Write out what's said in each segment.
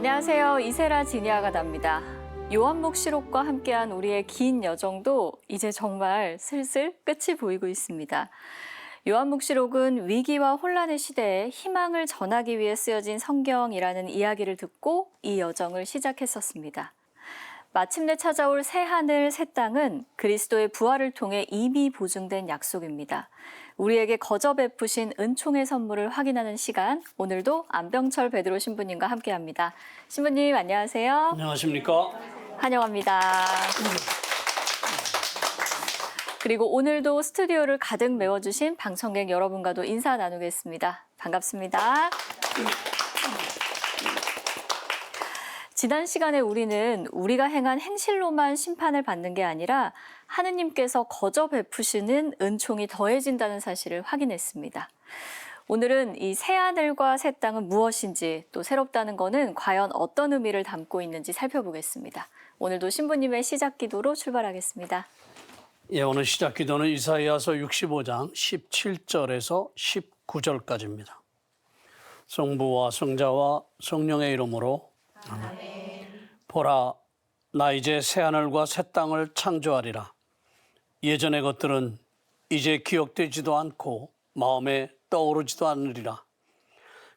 안녕하세요. 이세라 지니아가 답니다. 요한묵시록과 함께한 우리의 긴 여정도 이제 정말 슬슬 끝이 보이고 있습니다. 요한묵시록은 위기와 혼란의 시대에 희망을 전하기 위해 쓰여진 성경이라는 이야기를 듣고 이 여정을 시작했었습니다. 마침내 찾아올 새 하늘, 새 땅은 그리스도의 부활을 통해 이미 보증된 약속입니다. 우리에게 거저 베푸신 은총의 선물을 확인하는 시간, 오늘도 안병철 베드로 신부님과 함께합니다. 신부님 안녕하세요. 안녕하십니까? 환영합니다. 그리고 오늘도 스튜디오를 가득 메워주신 방청객 여러분과도 인사 나누겠습니다. 반갑습니다. 지난 시간에 우리는 우리가 행한 행실로만 심판을 받는 게 아니라 하느님께서 거저 베푸시는 은총이 더해진다는 사실을 확인했습니다. 오늘은 이 새하늘과 새 땅은 무엇인지 또 새롭다는 것은 과연 어떤 의미를 담고 있는지 살펴보겠습니다. 오늘도 신부님의 시작 기도로 출발하겠습니다. 예, 오늘 시작 기도는 이사야서 65장 17절에서 19절까지입니다. 성부와 성자와 성령의 이름으로 아멘. 보라, 나 이제 새하늘과 새 땅을 창조하리라. 예전의 것들은 이제 기억되지도 않고 마음에 떠오르지도 않으리라.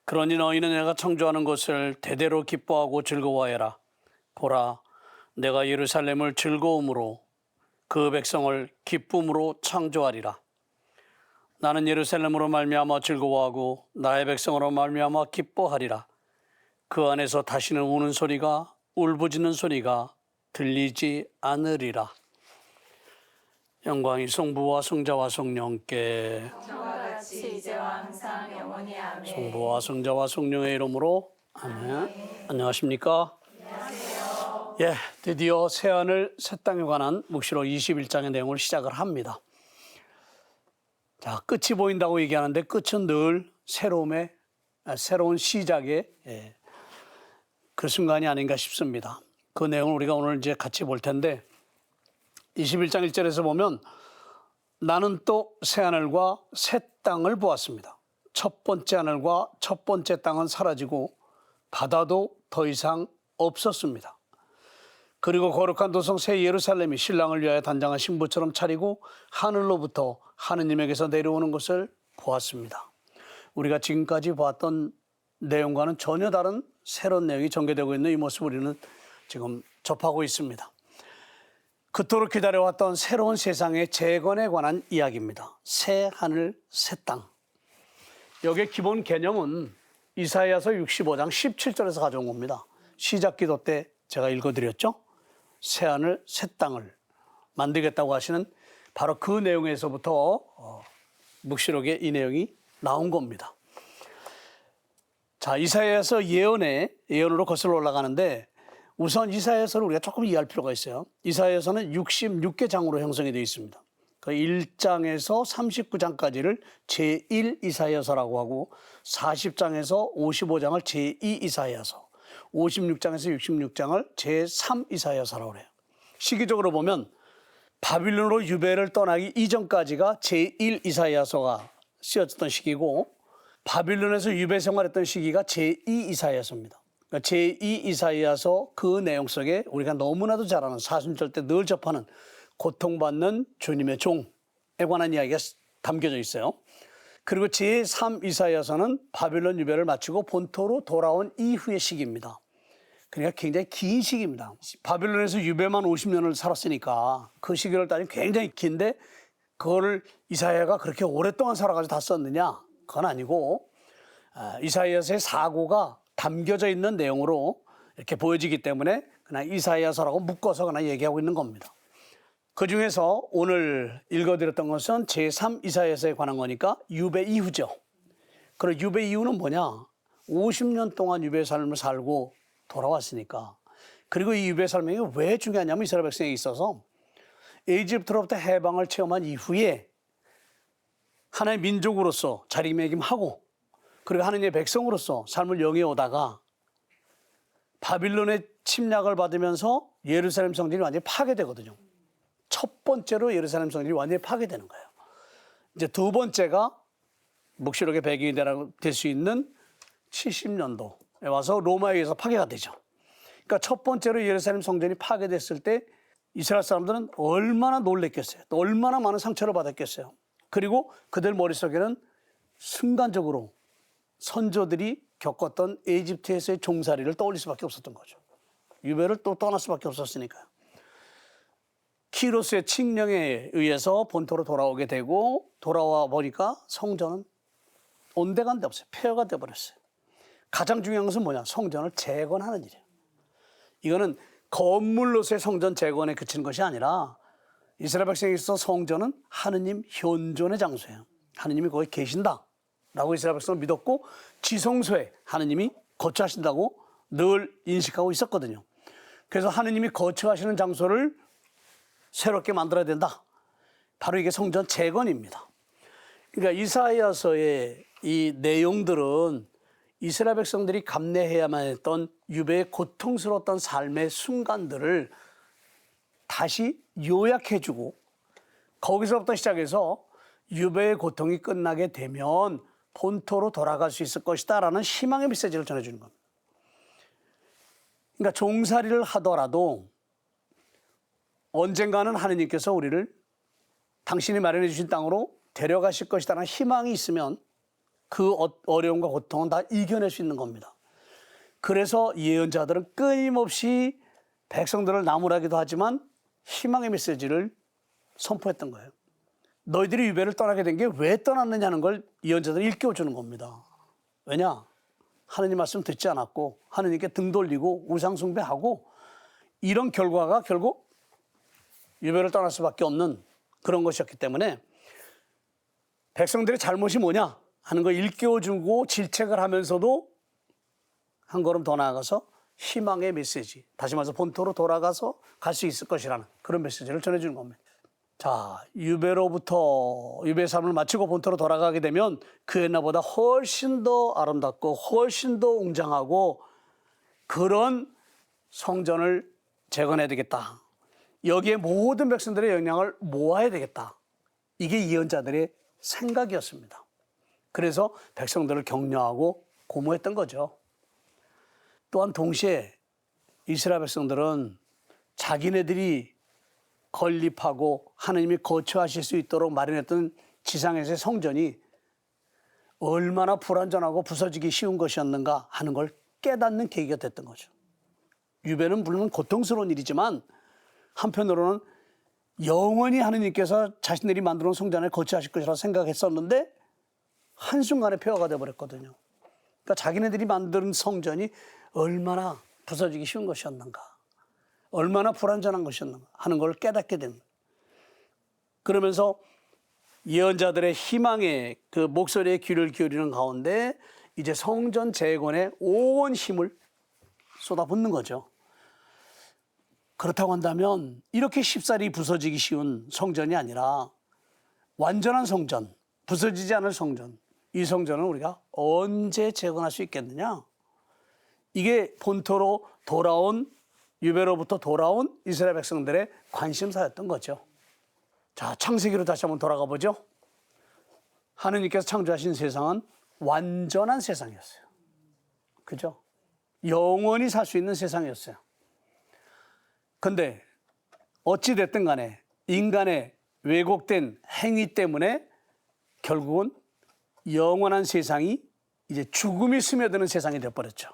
그러니 너희는 내가 창조하는 것을 대대로 기뻐하고 즐거워해라. 보라, 내가 예루살렘을 즐거움으로 그 백성을 기쁨으로 창조하리라. 나는 예루살렘으로 말미암아 즐거워하고 나의 백성으로 말미암아 기뻐하리라. 그 안에서 다시는 우는 소리가 울부짖는 소리가 들리지 않으리라. 영광이 성부와 성자와 성령께 성과 같이 이제와 항상 영원히 아멘. 성부와 성자와 성령의 이름으로 아멘. 안녕하십니까? 안녕하세요. 예, 드디어 새하늘 새 땅에 관한 묵시록 21장의 내용을 시작을 합니다. 자, 끝이 보인다고 얘기하는데 끝은 늘 새로운 시작의 그 순간이 아닌가 싶습니다. 그 내용을 우리가 오늘 이제 같이 볼 텐데 21장 1절에서 보면 나는 또 새하늘과 새 땅을 보았습니다. 첫 번째 하늘과 첫 번째 땅은 사라지고 바다도 더 이상 없었습니다. 그리고 거룩한 도성 새 예루살렘이 신랑을 위하여 단장한 신부처럼 차리고 하늘로부터 하느님에게서 내려오는 것을 보았습니다. 우리가 지금까지 보았던 내용과는 전혀 다른 새로운 내용이 전개되고 있는 이 모습을 우리는 지금 접하고 있습니다. 그토록 기다려왔던 새로운 세상의 재건에 관한 이야기입니다. 새 하늘, 새 땅. 여기에 기본 개념은 이사야서 65장 17절에서 가져온 겁니다. 시작 기도 때 제가 읽어드렸죠. 새 하늘, 새 땅을 만들겠다고 하시는 바로 그 내용에서부터 묵시록에 이 내용이 나온 겁니다. 자, 이사야서 예언으로 거슬러 올라가는데 우선 이사야서를 우리가 조금 이해할 필요가 있어요. 이사야서는 66개 장으로 형성이 되어 있습니다. 그 1장에서 39장까지를 제1 이사야서라고 하고 40장에서 55장을 제2 이사야서, 56장에서 66장을 제3 이사야서라고 해요. 시기적으로 보면 바빌론으로 유배를 떠나기 이전까지가 제1 이사야서가 쓰여졌던 시기고 바빌론에서 유배 생활했던 시기가 제2 이사야서입니다. 그러니까 제2 이사야서 그 내용 속에 우리가 너무나도 잘 아는 사순절 때 늘 접하는 고통받는 주님의 종에 관한 이야기가 담겨져 있어요. 그리고 제3 이사야서는 바빌론 유배를 마치고 본토로 돌아온 이후의 시기입니다. 그러니까 굉장히 긴 시기입니다. 바빌론에서 유배만 50년을 살았으니까 그 시기를 따지면 굉장히 긴데 그거를 이사야가 그렇게 오랫동안 살아가지고 다 썼느냐? 그건 아니고 이사야서의 사고가 담겨져 있는 내용으로 이렇게 보여지기 때문에 그냥 이사야서라고 묶어서 그냥 얘기하고 있는 겁니다. 그중에서 오늘 읽어드렸던 것은 제3 이사야서에 관한 거니까 유배 이후죠. 그리고 유배 이후는 뭐냐? 50년 동안 유배 삶을 살고 돌아왔으니까. 그리고 이 유배 삶이 왜 중요하냐면 이스라엘 백성에게 있어서 이집트로부터 해방을 체험한 이후에 하나의 민족으로서 자리매김하고 그리고 하나님의 백성으로서 삶을 영위해오다가 바빌론의 침략을 받으면서 예루살렘 성전이 완전히 파괴되거든요. 첫 번째로 예루살렘 성전이 완전히 파괴되는 거예요. 이제 두 번째가 묵시록의 배경이 될 수 있는 70년도에 와서 로마에 의해서 파괴가 되죠. 그러니까 첫 번째로 예루살렘 성전이 파괴됐을 때 이스라엘 사람들은 얼마나 놀랬겠어요. 또 얼마나 많은 상처를 받았겠어요. 그리고 그들 머릿속에는 순간적으로 선조들이 겪었던 에집트에서의 종살이를 떠올릴 수밖에 없었던 거죠. 유배를 또 떠날 수밖에 없었으니까요. 키로스의 칙령에 의해서 본토로 돌아오게 되고 돌아와 보니까 성전은 온데간데 없어요. 폐허가 돼버렸어요. 가장 중요한 것은 뭐냐? 성전을 재건하는 일이에요. 이거는 건물로서의 성전 재건에 그치는 것이 아니라 이스라엘 백성에서 성전은 하느님 현존의 장소예요. 하느님이 거기 계신다라고 이스라엘 백성은 믿었고 지성소에 하느님이 거처하신다고 늘 인식하고 있었거든요. 그래서 하느님이 거처하시는 장소를 새롭게 만들어야 된다. 바로 이게 성전 재건입니다. 그러니까 이사야서의 이 내용들은 이스라엘 백성들이 감내해야만 했던 유배의 고통스러웠던 삶의 순간들을 다시 요약해주고 거기서부터 시작해서 유배의 고통이 끝나게 되면 본토로 돌아갈 수 있을 것이다라는 희망의 메시지를 전해주는 겁니다. 그러니까 종살이를 하더라도 언젠가는 하느님께서 우리를 당신이 마련해 주신 땅으로 데려가실 것이라는 희망이 있으면 그 어려움과 고통은 다 이겨낼 수 있는 겁니다. 그래서 예언자들은 끊임없이 백성들을 나무라기도 하지만 희망의 메시지를 선포했던 거예요. 너희들이 유배를 떠나게 된 게 왜 떠났느냐는 걸 예언자들이 일깨워주는 겁니다. 왜냐? 하느님 말씀 듣지 않았고 하느님께 등 돌리고 우상 숭배하고 이런 결과가 결국 유배를 떠날 수밖에 없는 그런 것이었기 때문에 백성들의 잘못이 뭐냐 하는 걸 일깨워주고 질책을 하면서도 한 걸음 더 나아가서 희망의 메시지, 다시 말해서 본토로 돌아가서 갈 수 있을 것이라는 그런 메시지를 전해주는 겁니다. 자, 유배로부터 유배 삶을 마치고 본토로 돌아가게 되면 그 옛날보다 훨씬 더 아름답고 훨씬 더 웅장하고 그런 성전을 재건해야 되겠다. 여기에 모든 백성들의 영향을 모아야 되겠다. 이게 예언자들의 생각이었습니다. 그래서 백성들을 격려하고 고무했던 거죠. 또한 동시에 이스라엘 백성들은 자기네들이 건립하고 하느님이 거처하실 수 있도록 마련했던 지상에서의 성전이 얼마나 불완전하고 부서지기 쉬운 것이었는가 하는 걸 깨닫는 계기가 됐던 거죠. 유배는 물론 고통스러운 일이지만 한편으로는 영원히 하느님께서 자신들이 만들어 놓은 성전에 거처하실 것이라고 생각했었는데 한순간에 폐허가 되어버렸거든요. 그러니까 자기네들이 만든 성전이 얼마나 부서지기 쉬운 것이었는가, 얼마나 불완전한 것이었는가 하는 걸 깨닫게 됩니다. 그러면서 예언자들의 희망의 그 목소리에 귀를 기울이는 가운데 이제 성전 재건에 온 힘을 쏟아붓는 거죠. 그렇다고 한다면 이렇게 쉽사리 부서지기 쉬운 성전이 아니라 완전한 성전, 부서지지 않을 성전, 이 성전을 우리가 언제 재건할 수 있겠느냐? 이게 본토로 돌아온 유배로부터 돌아온 이스라엘 백성들의 관심사였던 거죠. 자, 창세기로 다시 한번 돌아가 보죠. 하느님께서 창조하신 세상은 완전한 세상이었어요. 그죠? 영원히 살 수 있는 세상이었어요. 근데 어찌 됐든 간에 인간의 왜곡된 행위 때문에 결국은 영원한 세상이 이제 죽음이 스며드는 세상이 되어버렸죠.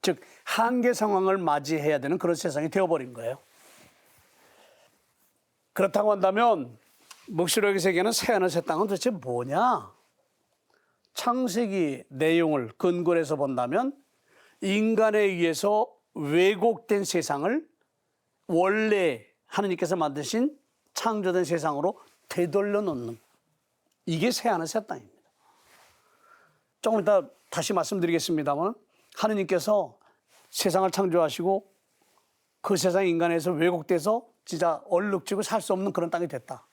즉 한계 상황을 맞이해야 되는 그런 세상이 되어버린 거예요. 그렇다고 한다면 묵시록의 세계는 새하늘 새 땅은 도대체 뭐냐? 창세기 내용을 근거로 해서 본다면 인간에 의해서 왜곡된 세상을 원래 하느님께서 만드신 창조된 세상으로 되돌려 놓는 이게 새하늘 새 땅입니다. 조금 이따 다시 말씀드리겠습니다만 하느님께서 세상을 창조하시고 그 세상 인간에서 왜곡돼서 진짜 얼룩지고 살 수 없는 그런 땅이 됐다.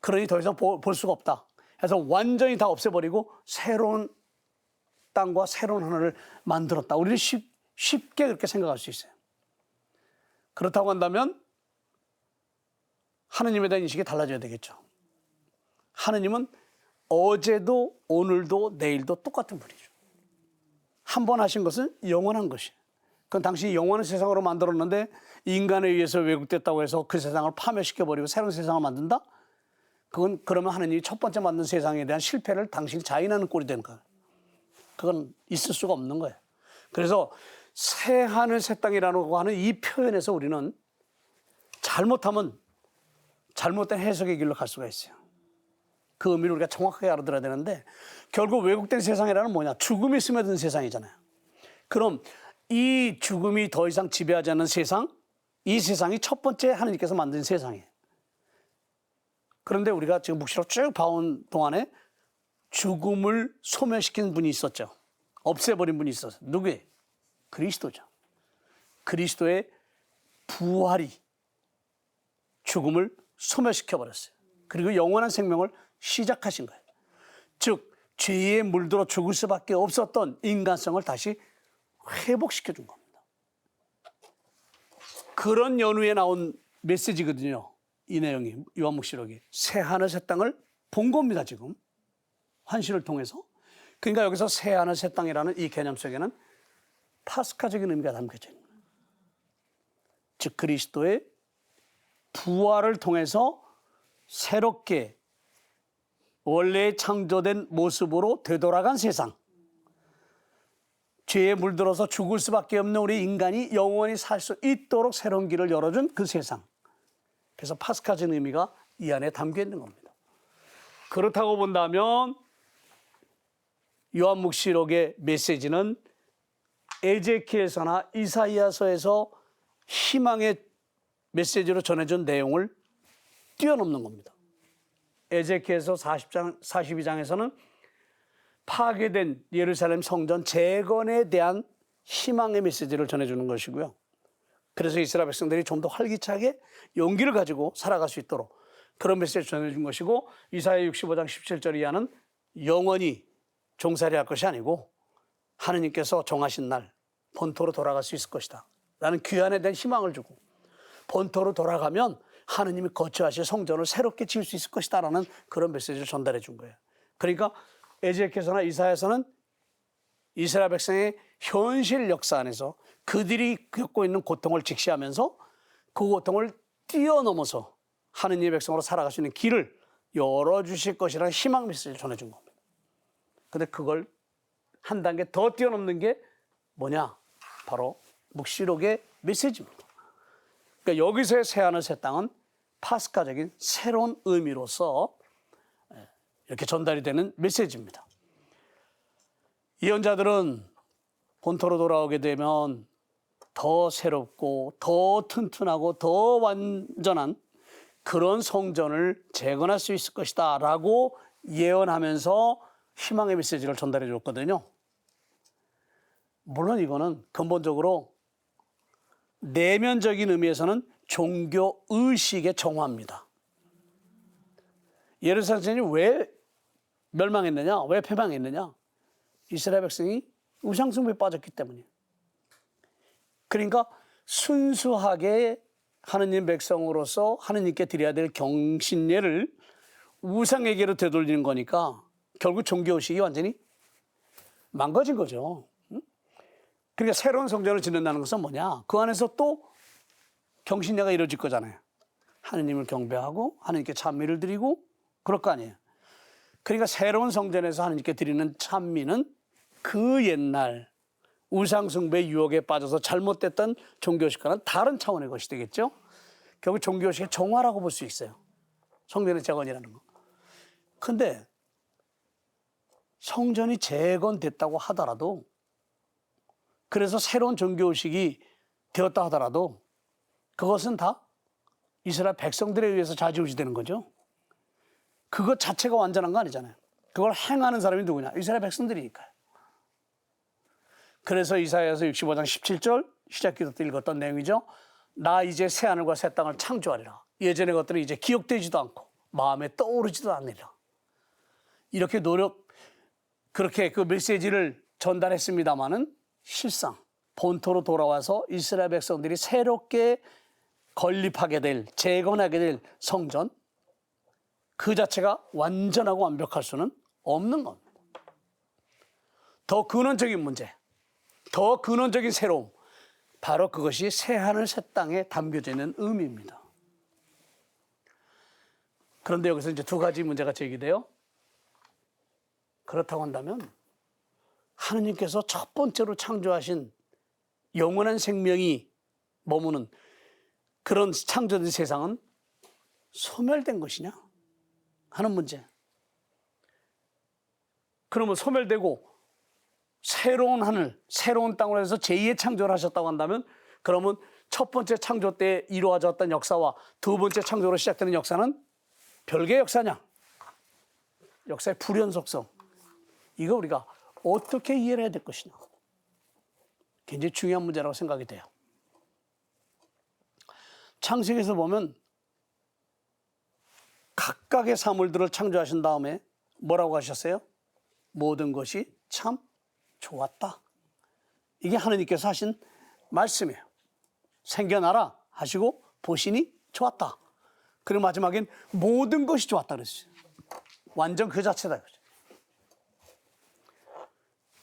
그러니 더 이상 볼 수가 없다. 그래서 완전히 다 없애버리고 새로운 땅과 새로운 하늘을 만들었다. 우리는 쉽게 그렇게 생각할 수 있어요. 그렇다고 한다면 하느님에 대한 인식이 달라져야 되겠죠. 하느님은 어제도 오늘도 내일도 똑같은 분이죠. 한 번 하신 것은 영원한 것이에요. 그건 당신이 영원한 세상으로 만들었는데 인간에 의해서 왜곡됐다고 해서 그 세상을 파멸시켜버리고 새로운 세상을 만든다? 그건 그러면 하느님이 첫 번째 만든 세상에 대한 실패를 당신이 자인하는 꼴이 되는 거예요. 그건 있을 수가 없는 거예요. 그래서 새 하늘 새 땅이라고 하는 이 표현에서 우리는 잘못하면 잘못된 해석의 길로 갈 수가 있어요. 그 의미를 우리가 정확하게 알아들어야 되는데 결국 왜곡된 세상이라는 뭐냐? 죽음이 스며든 세상이잖아요. 그럼 이 죽음이 더 이상 지배하지 않는 세상, 이 세상이 첫 번째 하나님께서 만든 세상이에요. 그런데 우리가 지금 묵시록 쭉 봐온 동안에 죽음을 소멸시킨 분이 있었죠. 없애버린 분이 있었어요. 누구예요? 그리스도죠. 그리스도의 부활이 죽음을 소멸시켜버렸어요. 그리고 영원한 생명을 시작하신 거예요. 즉 죄에 물들어 죽을 수밖에 없었던 인간성을 다시 회복시켜준 겁니다. 그런 연후에 나온 메시지거든요. 이 내용이 요한묵시록이 새 하늘 새 땅을 본 겁니다. 지금 환시를 통해서. 그러니까 여기서 새 하늘 새 땅이라는 이 개념 속에는 파스카적인 의미가 담겨져 있는 거예요. 즉 그리스도의 부활을 통해서 새롭게 원래 창조된 모습으로 되돌아간 세상, 죄에 물들어서 죽을 수밖에 없는 우리 인간이 영원히 살 수 있도록 새로운 길을 열어준 그 세상. 그래서 파스카적인 의미가 이 안에 담겨 있는 겁니다. 그렇다고 본다면 요한묵시록의 메시지는 에제키엘서나 이사이야서에서 희망의 메시지로 전해준 내용을 뛰어넘는 겁니다. 에제키엘서 42장에서는 파괴된 예루살렘 성전 재건에 대한 희망의 메시지를 전해주는 것이고요. 그래서 이스라엘 백성들이 좀 더 활기차게 용기를 가지고 살아갈 수 있도록 그런 메시지를 전해준 것이고, 이사야 65장 17절 이하는 영원히 종살이 할 것이 아니고 하느님께서 정하신 날 본토로 돌아갈 수 있을 것이다 라는 귀환에 대한 희망을 주고, 본토로 돌아가면 하느님이 거처하실 성전을 새롭게 지을 수 있을 것이다 라는 그런 메시지를 전달해 준 거예요. 그러니까 에제키엘서나 이사야서는 이스라엘 백성의 현실 역사 안에서 그들이 겪고 있는 고통을 직시하면서 그 고통을 뛰어넘어서 하느님의 백성으로 살아갈 수 있는 길을 열어주실 것이라는 희망 메시지를 전해준 겁니다. 그런데 그걸 한 단계 더 뛰어넘는 게 뭐냐? 바로 묵시록의 메시지입니다. 그러니까 여기서의 새하늘 새 땅은 파스카적인 새로운 의미로서 이렇게 전달이 되는 메시지입니다. 예언자들은 본토로 돌아오게 되면 더 새롭고 더 튼튼하고 더 완전한 그런 성전을 재건할 수 있을 것이다 라고 예언하면서 희망의 메시지를 전달해 줬거든요. 물론 이거는 근본적으로 내면적인 의미에서는 종교 의식의 정화입니다. 예루살렘이 왜 멸망했느냐? 왜 패망했느냐? 이스라엘 백성이 우상숭배에 빠졌기 때문이에요. 그러니까 순수하게 하느님 백성으로서 하느님께 드려야 될 경신례를 우상에게로 되돌리는 거니까 결국 종교의식이 완전히 망가진 거죠. 그러니까 새로운 성전을 짓는다는 것은 뭐냐? 그 안에서 또 경신례가 이루어질 거잖아요. 하느님을 경배하고 하느님께 찬미를 드리고 그럴 거 아니에요. 그러니까 새로운 성전에서 하느님께 드리는 찬미는 그 옛날 우상숭배 유혹에 빠져서 잘못됐던 종교의식과는 다른 차원의 것이 되겠죠. 결국 종교의식의 정화라고 볼 수 있어요. 성전의 재건이라는 거. 근데 성전이 재건됐다고 하더라도, 그래서 새로운 종교의식이 되었다 하더라도 그것은 다 이스라엘 백성들에 의해서 좌지우지되는 거죠. 그것 자체가 완전한 거 아니잖아요. 그걸 행하는 사람이 누구냐? 이스라엘 백성들이니까요. 그래서 이사야서 65장 17절 시작 기도 때 읽었던 내용이죠. 나 이제 새하늘과 새 땅을 창조하리라. 예전의 것들은 이제 기억되지도 않고 마음에 떠오르지도 않으리라. 이렇게 그렇게 그 메시지를 전달했습니다마는 실상 본토로 돌아와서 이스라엘 백성들이 새롭게 건립하게 될, 재건하게 될 성전, 그 자체가 완전하고 완벽할 수는 없는 겁니다. 더 근원적인 문제, 더 근원적인 새로움, 바로 그것이 새하늘 새 땅에 담겨져 있는 의미입니다. 그런데 여기서 이제 두 가지 문제가 제기돼요. 그렇다고 한다면 하느님께서 첫 번째로 창조하신 영원한 생명이 머무는 그런 창조된 세상은 소멸된 것이냐 하는 문제. 그러면 소멸되고 새로운 하늘, 새로운 땅으로 해서 제2의 창조를 하셨다고 한다면 그러면 첫 번째 창조 때 이루어졌던 역사와 두 번째 창조로 시작되는 역사는 별개의 역사냐? 역사의 불연속성. 이거 우리가 어떻게 이해를 해야 될 것이냐. 굉장히 중요한 문제라고 생각이 돼요. 창세기에서 보면 각각의 사물들을 창조하신 다음에 뭐라고 하셨어요? 모든 것이 참 좋았다. 이게 하느님께서 하신 말씀이에요. 생겨나라 하시고 보시니 좋았다. 그리고 마지막엔 모든 것이 좋았다 그랬어요. 완전 그 자체다.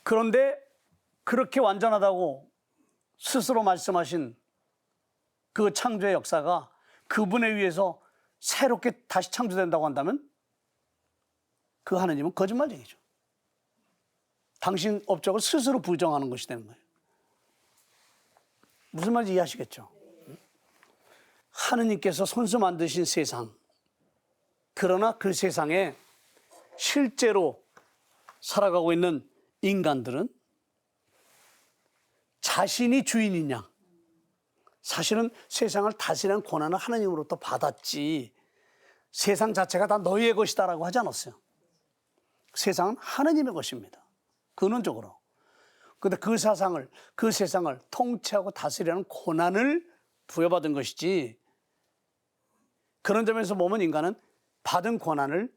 그런데 그렇게 완전하다고 스스로 말씀하신 그 창조의 역사가 그분에 의해서 새롭게 다시 창조된다고 한다면 그 하느님은 거짓말쟁이죠. 당신 업적을 스스로 부정하는 것이 되는 거예요. 무슨 말인지 이해하시겠죠? 하느님께서 손수 만드신 세상, 그러나 그 세상에 실제로 살아가고 있는 인간들은 자신이 주인이냐? 사실은 세상을 다스리는 권한을 하느님으로부터 받았지 세상 자체가 다 너희의 것이다라고 하지 않았어요. 세상은 하느님의 것입니다. 근원적으로. 그런데 그 세상을 통치하고 다스리는 권한을 부여받은 것이지 그런 점에서 보면 인간은 받은 권한을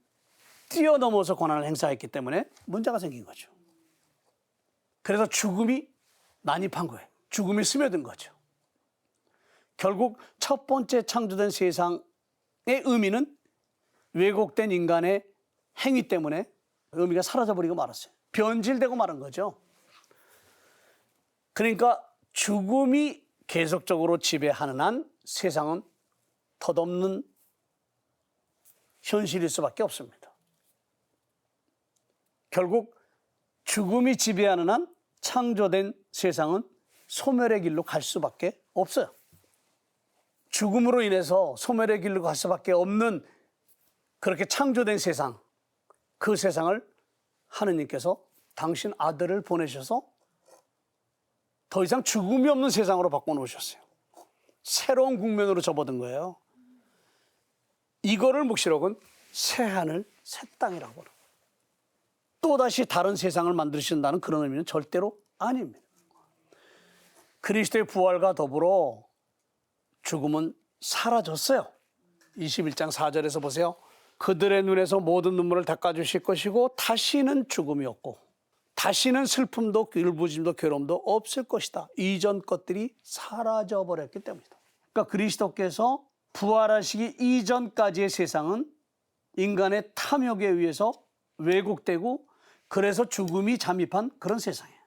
뛰어넘어서 권한을 행사했기 때문에 문제가 생긴 거죠. 그래서 죽음이 난입한 거예요. 죽음이 스며든 거죠. 결국 첫 번째 창조된 세상의 의미는 왜곡된 인간의 행위 때문에 의미가 사라져버리고 말았어요. 변질되고 말은 거죠. 그러니까 죽음이 계속적으로 지배하는 한 세상은 덧없는 현실일 수밖에 없습니다. 결국 죽음이 지배하는 한 창조된 세상은 소멸의 길로 갈 수밖에 없어요. 죽음으로 인해서 소멸의 길로 갈 수밖에 없는 그렇게 창조된 세상, 그 세상을 하느님께서 당신 아들을 보내셔서 더 이상 죽음이 없는 세상으로 바꿔놓으셨어요. 새로운 국면으로 접어든 거예요. 이거를 묵시록은 새하늘 새 땅이라고 합니다. 또다시 다른 세상을 만드신다는 그런 의미는 절대로 아닙니다. 그리스도의 부활과 더불어 죽음은 사라졌어요. 21장 4절에서 보세요. 그들의 눈에서 모든 눈물을 닦아주실 것이고 다시는 죽음이 없고 다시는 슬픔도 울부짖음도 괴로움도 없을 것이다. 이전 것들이 사라져버렸기 때문이다. 그러니까 그리스도께서 부활하시기 이전까지의 세상은 인간의 탐욕에 의해서 왜곡되고 그래서 죽음이 잠입한 그런 세상이에요.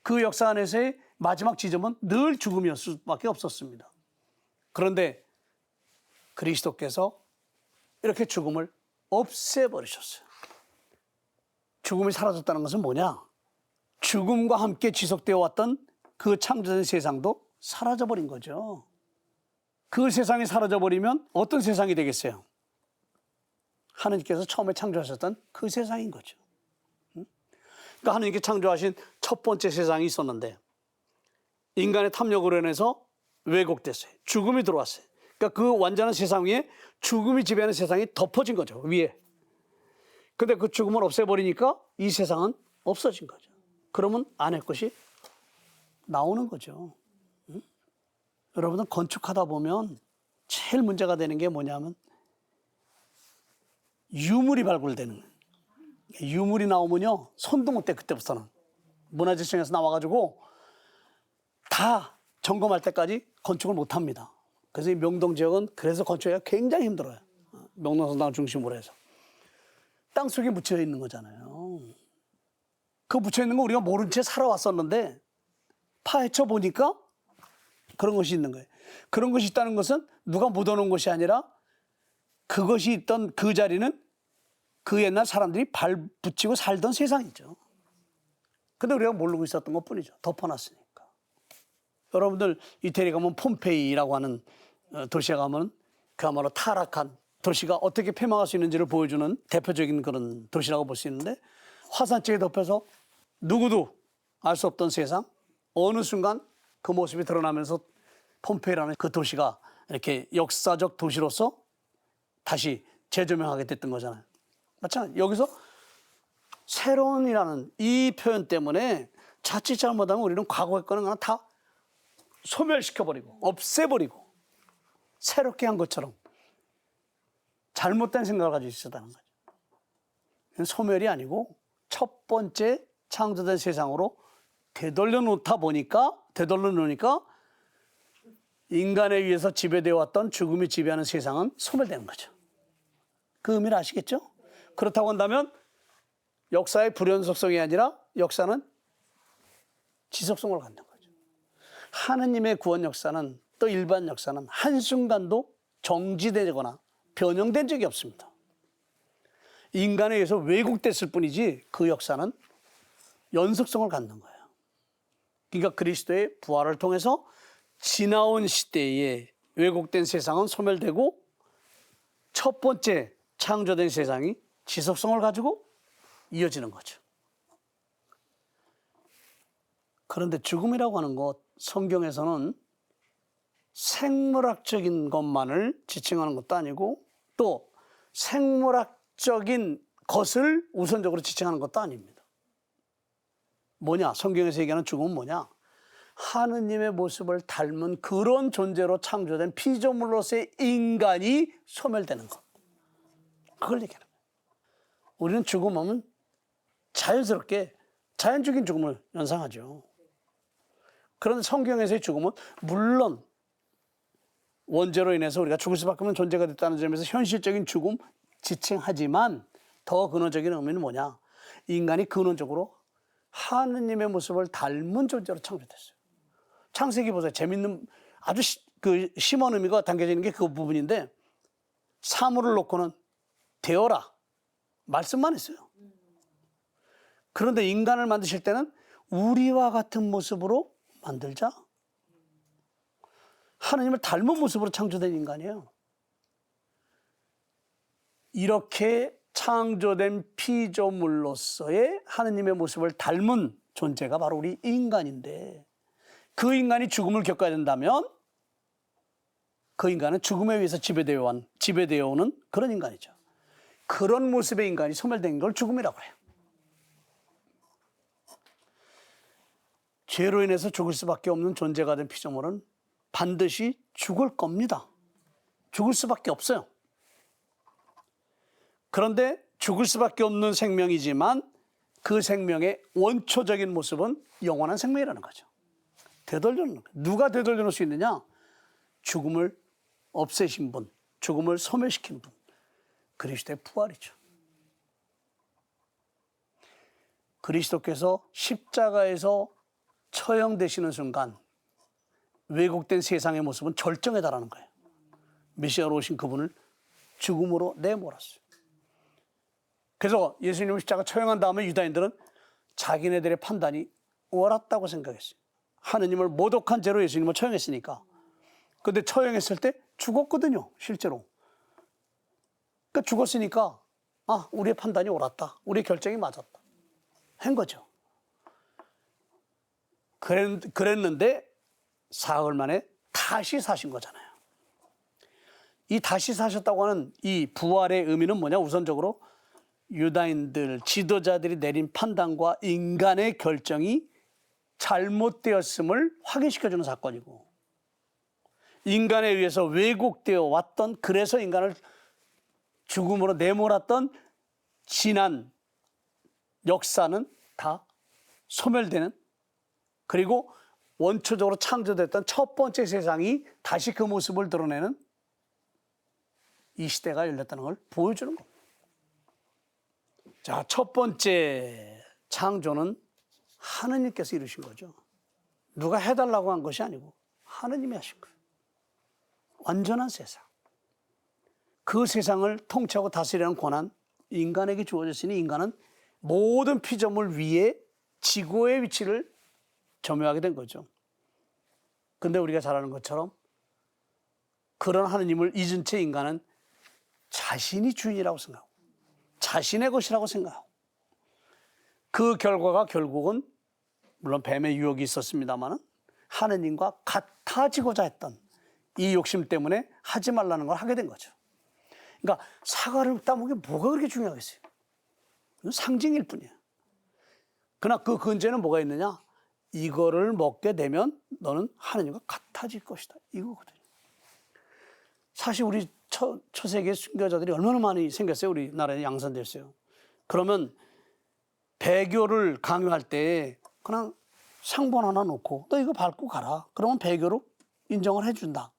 그 역사 안에서의 마지막 지점은 늘 죽음이었을 수밖에 없었습니다. 그런데 그리스도께서 이렇게 죽음을 없애버리셨어요. 죽음이 사라졌다는 것은 뭐냐? 죽음과 함께 지속되어 왔던 그 창조된 세상도 사라져버린 거죠. 그 세상이 사라져버리면 어떤 세상이 되겠어요? 하느님께서 처음에 창조하셨던 그 세상인 거죠. 그러니까 하느님께 창조하신 첫 번째 세상이 있었는데 인간의 탐욕으로 인해서 왜곡됐어요. 죽음이 들어왔어요. 그러니까 그 완전한 세상 위에 죽음이 지배하는 세상이 덮어진 거죠. 위에. 근데 그 죽음을 없애버리니까 이 세상은 없어진 거죠. 그러면 안의 것이 나오는 거죠. 여러분들 건축하다 보면 제일 문제가 되는 게 뭐냐면 유물이 발굴되는 거예요. 유물이 나오면요 손도 못 대. 그때부터는 문화재청에서 나와가지고 다 점검할 때까지 건축을 못 합니다. 그래서 이 명동 지역은 그래서 건축하기가 굉장히 힘들어요. 명동성당을 중심으로 해서 땅속에 묻혀 있는 거잖아요. 그 묻혀 있는 거 우리가 모른 채 살아왔었는데 파헤쳐 보니까 그런 것이 있는 거예요. 그런 것이 있다는 것은 누가 묻어놓은 것이 아니라 그것이 있던 그 자리는 그 옛날 사람들이 발 붙이고 살던 세상이죠. 근데 우리가 모르고 있었던 것뿐이죠. 덮어놨으니까. 여러분들 이태리 가면 폼페이라고 하는 도시에 가면 그야말로 타락한 도시가 어떻게 폐망할 수 있는지를 보여주는 대표적인 그런 도시라고 볼 수 있는데, 화산재에 덮여서 누구도 알 수 없던 세상, 어느 순간 그 모습이 드러나면서 폼페이라는 그 도시가 이렇게 역사적 도시로서 다시 재조명하게 됐던 거잖아요. 마찬가지 여기서 새로운이라는 이 표현 때문에 자칫 잘못하면 우리는 과거의 거는 그냥 다 소멸시켜버리고 없애버리고 새롭게 한 것처럼 잘못된 생각을 가지고 있었다는 거죠. 소멸이 아니고 첫 번째 창조된 세상으로 되돌려 놓다 보니까 인간에 의해서 지배되어 왔던 죽음이 지배하는 세상은 소멸되는 거죠. 그 의미를 아시겠죠? 그렇다고 한다면 역사의 불연속성이 아니라 역사는 지속성을 갖는 거죠. 하느님의 구원 역사는, 또 일반 역사는 한순간도 정지되거나 변형된 적이 없습니다. 인간에 의해서 왜곡됐을 뿐이지 그 역사는 연속성을 갖는 거예요. 그러니까 그리스도의 부활을 통해서 지나온 시대에 왜곡된 세상은 소멸되고 첫 번째 창조된 세상이 지속성을 가지고 이어지는 거죠. 그런데 죽음이라고 하는 것, 성경에서는 생물학적인 것만을 지칭하는 것도 아니고 또 생물학적인 것을 우선적으로 지칭하는 것도 아닙니다. 뭐냐? 성경에서 얘기하는 죽음은 뭐냐? 하느님의 모습을 닮은 그런 존재로 창조된 피조물로서의 인간이 소멸되는 것. 그걸 얘기하는 거예요. 우리는 죽음하면 자연스럽게 자연적인 죽음을 연상하죠. 그런데 성경에서의 죽음은 물론 원죄로 인해서 우리가 죽을 수밖에 없는 존재가 됐다는 점에서 현실적인 죽음 지칭하지만 더 근원적인 의미는 뭐냐? 인간이 근원적으로 하느님의 모습을 닮은 존재로 창조됐어요. 창세기 보세요. 재밌는 아주 심한 의미가 담겨져 있는 게 그 부분인데, 사물을 놓고는 되어라 말씀만 했어요. 그런데 인간을 만드실 때는 우리와 같은 모습으로 만들자. 하느님을 닮은 모습으로 창조된 인간이에요. 이렇게 창조된 피조물로서의 하느님의 모습을 닮은 존재가 바로 우리 인간인데, 그 인간이 죽음을 겪어야 된다면 그 인간은 죽음에 의해서 지배되어 오는 그런 인간이죠. 그런 모습의 인간이 소멸된 걸 죽음이라고 해요. 죄로 인해서 죽을 수밖에 없는 존재가 된 피조물은 반드시 죽을 겁니다. 죽을 수밖에 없어요. 그런데 죽을 수밖에 없는 생명이지만 그 생명의 원초적인 모습은 영원한 생명이라는 거죠. 되돌려놓는 거예요. 누가 되돌려놓을 수 있느냐? 죽음을 없애신 분, 죽음을 소멸시킨 분, 그리스도의 부활이죠. 그리스도께서 십자가에서 처형되시는 순간 왜곡된 세상의 모습은 절정에 달하는 거예요. 메시아로 오신 그분을 죽음으로 내몰았어요. 그래서 예수님을 십자가 처형한 다음에 유다인들은 자기네들의 판단이 옳았다고 생각했어요. 하느님을 모독한 죄로 예수님을 처형했으니까. 그런데 처형했을 때 죽었거든요, 실제로. 그러니까 죽었으니까 우리의 판단이 옳았다, 우리의 결정이 맞았다 한 거죠. 그랬는데 사흘 만에 다시 사신 거잖아요. 이 다시 사셨다고 하는 이 부활의 의미는 뭐냐? 우선적으로 유다인들, 지도자들이 내린 판단과 인간의 결정이 잘못되었음을 확인시켜주는 사건이고, 인간에 의해서 왜곡되어 왔던, 그래서 인간을 죽음으로 내몰았던 지난 역사는 다 소멸되는, 그리고 원초적으로 창조됐던 첫 번째 세상이 다시 그 모습을 드러내는 이 시대가 열렸다는 걸 보여주는 겁니다. 자, 첫 번째 창조는 하느님께서 이루신 거죠. 누가 해달라고 한 것이 아니고 하느님이 하신 거예요. 완전한 세상. 그 세상을 통치하고 다스리는 권한 인간에게 주어졌으니 인간은 모든 피조물 위에 지구의 위치를 점유하게 된 거죠. 근데 우리가 잘 아는 것처럼 그런 하느님을 잊은 채 인간은 자신이 주인이라고 생각하고 자신의 것이라고 생각하고 그 결과가 결국은 물론 뱀의 유혹이 있었습니다만 하느님과 같아지고자 했던 이 욕심 때문에 하지 말라는 걸 하게 된 거죠. 그러니까 사과를 따먹는 게 뭐가 그렇게 중요하겠어요? 상징일 뿐이야. 그러나 그 근저에는 뭐가 있느냐? 이거를 먹게 되면 너는 하느님과 같아질 것이다. 이거거든요. 사실 우리 초세계 순교자들이 얼마나 많이 생겼어요. 우리나라에 양산됐어요. 그러면 배교를 강요할 때 그냥 상본 하나 놓고 너 이거 밟고 가라. 그러면 배교로 인정을 해준다.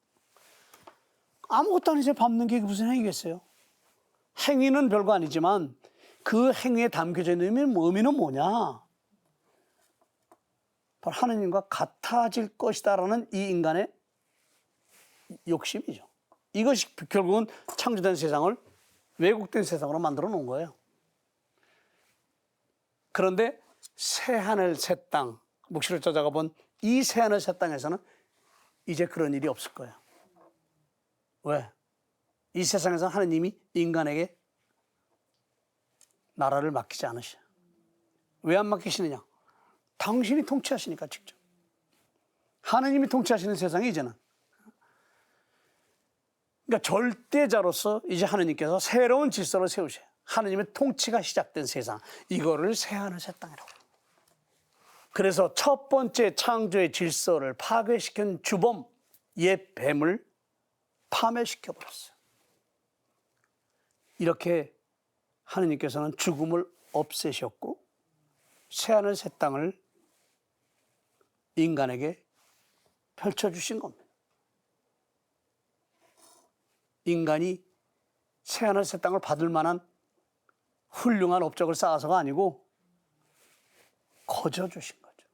아무것도 아니지 밟는 게 무슨 행위겠어요? 행위는 별거 아니지만 그 행위에 담겨져 있는 의미는 뭐냐? 바로 하느님과 같아질 것이다라는 이 인간의 욕심이죠. 이것이 결국은 창조된 세상을 왜곡된 세상으로 만들어 놓은 거예요. 그런데 새하늘 새 땅, 묵시록 저자가 본 이 새하늘 새 땅에서는 이제 그런 일이 없을 거예요. 왜? 이 세상에서 하느님이 인간에게 나라를 맡기지 않으셔. 왜 안 맡기시느냐? 당신이 통치하시니까 직접. 하느님이 통치하시는 세상이 이제는. 그러니까 절대자로서 이제 하느님께서 새로운 질서를 세우셔요. 하느님의 통치가 시작된 세상. 이거를 새하늘 새 땅이라고. 그래서 첫 번째 창조의 질서를 파괴시킨 주범, 옛 뱀을 파멸시켜버렸어요. 이렇게 하느님께서는 죽음을 없애셨고 새하늘 새 땅을 인간에게 펼쳐주신 겁니다. 인간이 새하늘 새 땅을 받을 만한 훌륭한 업적을 쌓아서가 아니고 거저 주신 거죠.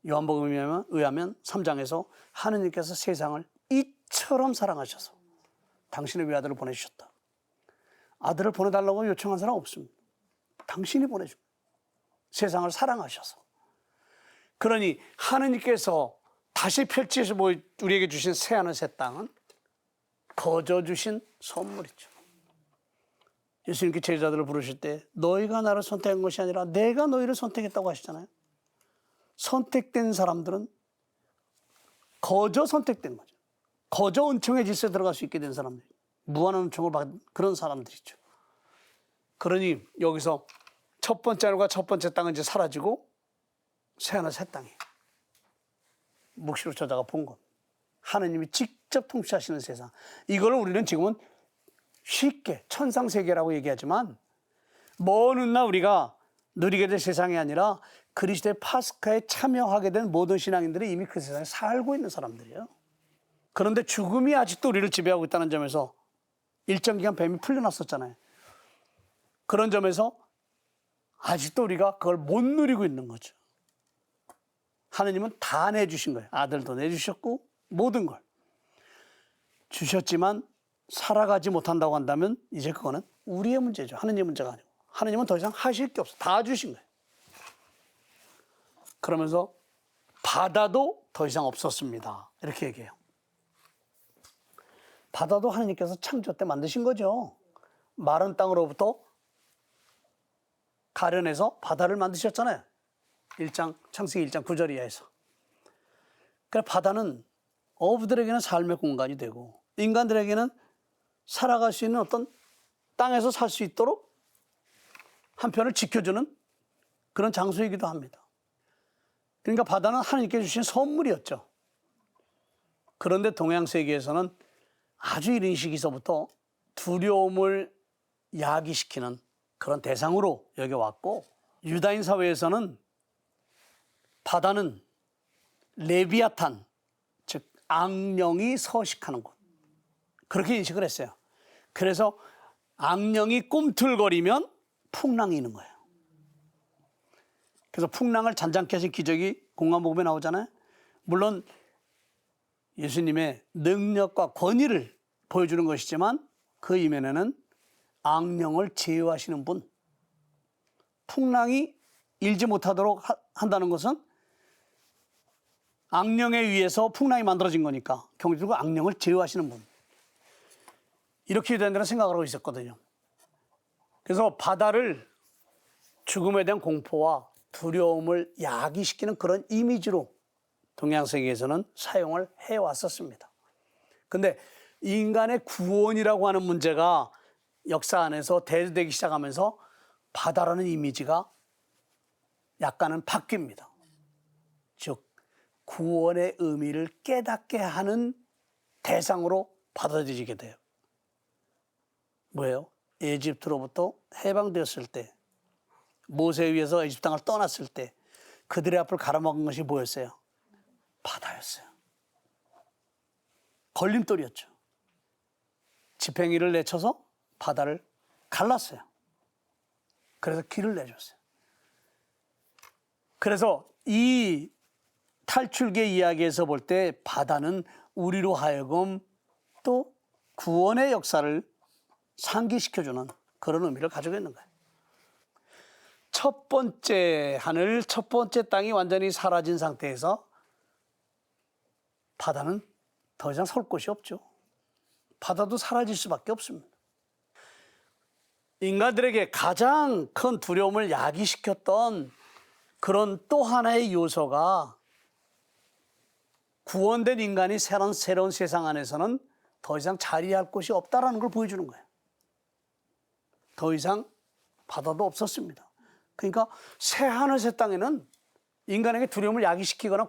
요한복음에 의하면 3장에서 하느님께서 세상을 이처럼 사랑하셔서 당신의 외아들을 보내주셨다. 아들을 보내달라고 요청한 사람 없습니다. 당신이 보내준 거예요. 세상을 사랑하셔서. 그러니 하느님께서 다시 펼치셔서 우리에게 주신 새하늘 새 땅은 거저 주신 선물이죠. 예수님께 제자들을 부르실 때 너희가 나를 선택한 것이 아니라 내가 너희를 선택했다고 하시잖아요. 선택된 사람들은 거저 선택된 거죠. 거저 은총의 질서에 들어갈 수 있게 된 사람들. 무한한 은총을 받은 그런 사람들이죠. 그러니 여기서 첫 번째 하늘과 첫 번째 땅은 이제 사라지고 새하늘 새 땅이 묵시록 저자가 본 것. 하느님이 직접 통치하시는 세상. 이걸 우리는 지금은 쉽게 천상세계라고 얘기하지만 먼 훗날 우리가 누리게 될 세상이 아니라 그리스도의 파스카에 참여하게 된 모든 신앙인들이 이미 그 세상에 살고 있는 사람들이에요. 그런데 죽음이 아직도 우리를 지배하고 있다는 점에서 일정 기간 뱀이 풀려났었잖아요. 그런 점에서 아직도 우리가 그걸 못 누리고 있는 거죠. 하느님은 다 내주신 거예요. 아들도 내주셨고 모든 걸 주셨지만 살아가지 못한다고 한다면 이제 그거는 우리의 문제죠. 하느님의 문제가 아니고. 하느님은 더 이상 하실 게 없어. 다 주신 거예요. 그러면서 바다도 더 이상 없었습니다. 이렇게 얘기해요. 바다도 하느님께서 창조 때 만드신 거죠. 마른 땅으로부터 가려내서 바다를 만드셨잖아요. 창세기 1장 9절 이하에서. 그러니까 바다는 어부들에게는 삶의 공간이 되고 인간들에게는 살아갈 수 있는 어떤 땅에서 살 수 있도록 한편을 지켜주는 그런 장소이기도 합니다. 그러니까 바다는 하나님께 주신 선물이었죠. 그런데 동양세계에서는 아주 이른 시기서부터 두려움을 야기시키는 그런 대상으로 여겨왔고 유다인 사회에서는 바다는 레비아탄, 즉 악령이 서식하는 곳. 그렇게 인식을 했어요. 그래서 악령이 꿈틀거리면 풍랑이 있는 거예요. 그래서 풍랑을 잔잔케 하신 기적이 공간복음에 나오잖아요. 물론 예수님의 능력과 권위를 보여주는 것이지만 그 이면에는 악령을 제어하시는 분, 풍랑이 일지 못하도록 한다는 것은 악령에 의해서 풍랑이 만들어진 거니까 경제적으로 악령을 제어하시는 분, 이렇게 된다는 생각을 하고 있었거든요. 그래서 바다를 죽음에 대한 공포와 두려움을 야기시키는 그런 이미지로 동양세계에서는 사용을 해왔었습니다. 근데 인간의 구원이라고 하는 문제가 역사 안에서 대두되기 시작하면서 바다라는 이미지가 약간은 바뀝니다. 즉 구원의 의미를 깨닫게 하는 대상으로 받아들이게 돼요. 뭐예요? 에집트로부터 해방되었을 때, 모세에 의해서 에집트 땅을 떠났을 때 그들의 앞을 가로막은 것이 뭐였어요? 바다였어요. 걸림돌이었죠. 지팽이를 내쳐서 바다를 갈랐어요. 그래서 길을 내줬어요. 그래서 이 탈출계 이야기에서 볼 때 바다는 우리로 하여금 또 구원의 역사를 상기시켜주는 그런 의미를 가지고 있는 거예요. 첫 번째 하늘, 첫 번째 땅이 완전히 사라진 상태에서 바다는 더 이상 설 곳이 없죠. 바다도 사라질 수밖에 없습니다. 인간들에게 가장 큰 두려움을 야기시켰던 그런 또 하나의 요소가 구원된 인간이 새로운 세상 안에서는 더 이상 자리할 곳이 없다는 걸 보여주는 거예요. 더 이상 바다도 없었습니다. 그러니까 새 하늘 새 땅에는 인간에게 두려움을 야기시키거나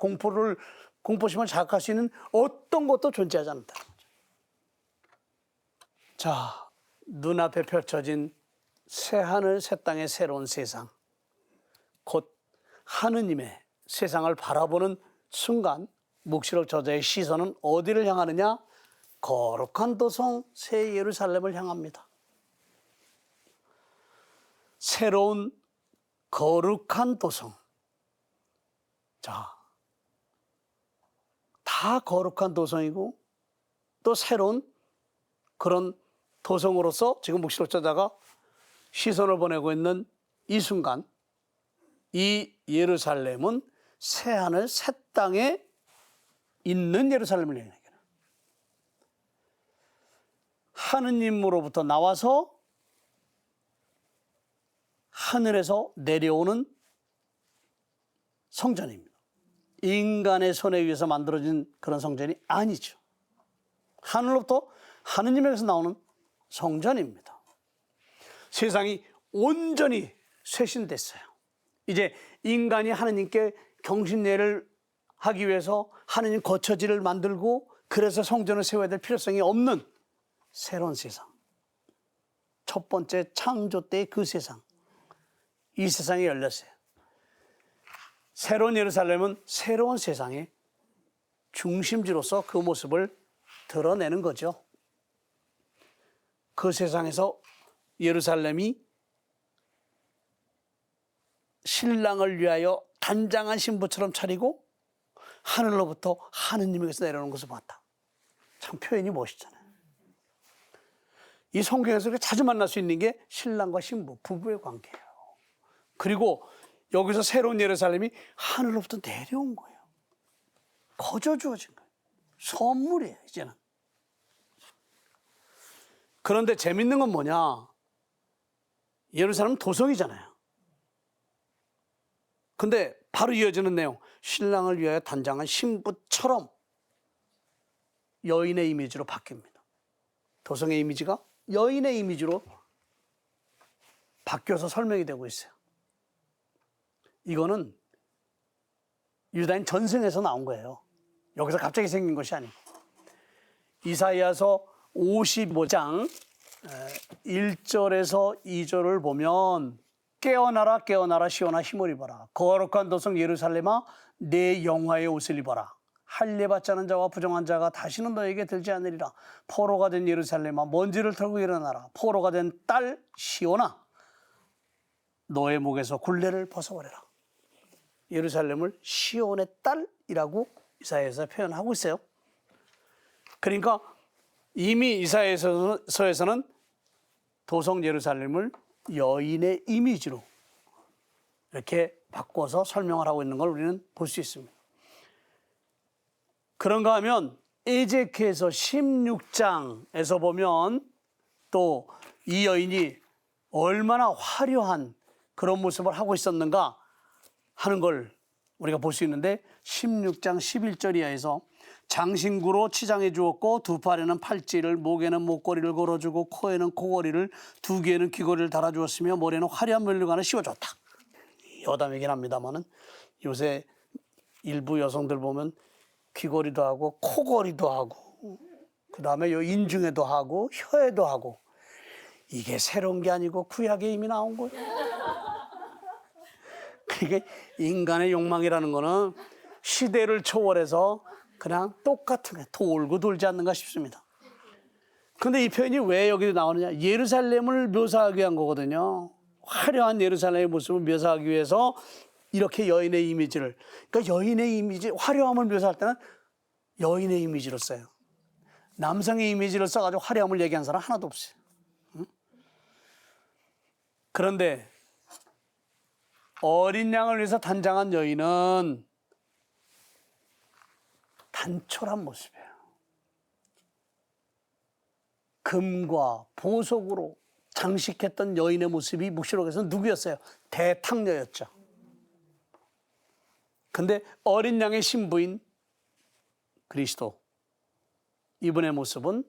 공포심을 자극할 수 있는 어떤 것도 존재하지 않는다는 거죠. 자, 눈앞에 펼쳐진 새 하늘 새 땅의 새로운 세상, 곧 하느님의 세상을 바라보는 순간 묵시록 저자의 시선은 어디를 향하느냐? 거룩한 도성 새 예루살렘을 향합니다. 새로운 거룩한 도성. 자, 다 거룩한 도성이고 또 새로운 그런 도성으로서 지금 묵시록 저자가 시선을 보내고 있는 이 순간 이 예루살렘은 새하늘 새 땅에 있는 예루살렘을 얘기해요. 하느님으로부터 나와서 하늘에서 내려오는 성전입니다. 인간의 손에 의해서 만들어진 그런 성전이 아니죠. 하늘로부터 하느님에게서 나오는 성전입니다. 세상이 온전히 쇄신됐어요. 이제 인간이 하느님께 경신례를 하기 위해서 하느님 거처지를 만들고 그래서 성전을 세워야 될 필요성이 없는 새로운 세상. 첫 번째 창조 때의 그 세상. 이 세상이 열렸어요. 새로운 예루살렘은 새로운 세상의 중심지로서 그 모습을 드러내는 거죠. 그 세상에서 예루살렘이 신랑을 위하여 단장한 신부처럼 차리고 하늘로부터 하느님에게서 내려오는 것을 봤다. 참 표현이 멋있잖아요. 이 성경에서 자주 만날 수 있는 게 신랑과 신부, 부부의 관계예요. 그리고 여기서 새로운 예루살렘이 하늘로부터 내려온 거예요. 거저 주어진 거예요. 선물이에요, 이제는. 그런데 재밌는 건 뭐냐? 예루살렘은 도성이잖아요. 근데 바로 이어지는 내용, 신랑을 위하여 단장한 신부처럼 여인의 이미지로 바뀝니다. 도성의 이미지가 여인의 이미지로 바뀌어서 설명이 되고 있어요. 이거는 유다인 전승에서 나온 거예요. 여기서 갑자기 생긴 것이 아니고. 이사야서 55장 1절에서 2절을 보면 깨어나라 깨어나라 시온아 힘을 입어라. 거룩한 도성 예루살렘아 내 영화의 옷을 입어라. 할례받지 않은 자와 부정한 자가 다시는 너에게 들지 않으리라. 포로가 된 예루살렘아 먼지를 털고 일어나라. 포로가 된 딸 시온아 너의 목에서 굴레를 벗어버려라. 예루살렘을 시온의 딸이라고 이사야에서 표현하고 있어요. 그러니까 이미 이사야서에서는 도성 예루살렘을 여인의 이미지로 이렇게 바꿔서 설명을 하고 있는 걸 우리는 볼 수 있습니다. 그런가 하면 에제키엘서 16장에서 보면 또 이 여인이 얼마나 화려한 그런 모습을 하고 있었는가 하는 걸 우리가 볼 수 있는데 16장 11절 이하에서 장신구로 치장해 주었고 두 팔에는 팔찌를, 목에는 목걸이를 걸어주고 코에는 코걸이를, 두 귀에는 귀걸이를 달아주었으며 머리에는 화려한 면류관을 씌워줬다. 여담이긴 합니다만은 요새 일부 여성들 보면 귀걸이도 하고 코걸이도 하고 그 다음에 요 인중에도 하고 혀에도 하고, 이게 새로운 게 아니고 구약에 이미 나온 거예요. 그게 인간의 욕망이라는 거는 시대를 초월해서 그냥 똑같은 게 돌고 돌지 않는가 싶습니다. 그런데 이 표현이 왜 여기 나오느냐? 예루살렘을 묘사하기 위한 거거든요. 화려한 예루살렘의 모습을 묘사하기 위해서 이렇게 여인의 이미지를, 그러니까 여인의 이미지, 화려함을 묘사할 때는 여인의 이미지로 써요. 남성의 이미지를 써가지고 화려함을 얘기한 사람 하나도 없어요. 응? 그런데 어린 양을 위해서 단장한 여인은 단촐한 모습이에요. 금과 보석으로 장식했던 여인의 모습이 묵시록에서는 누구였어요? 대탕녀였죠. 근데 어린 양의 신부인 그리스도, 이분의 모습은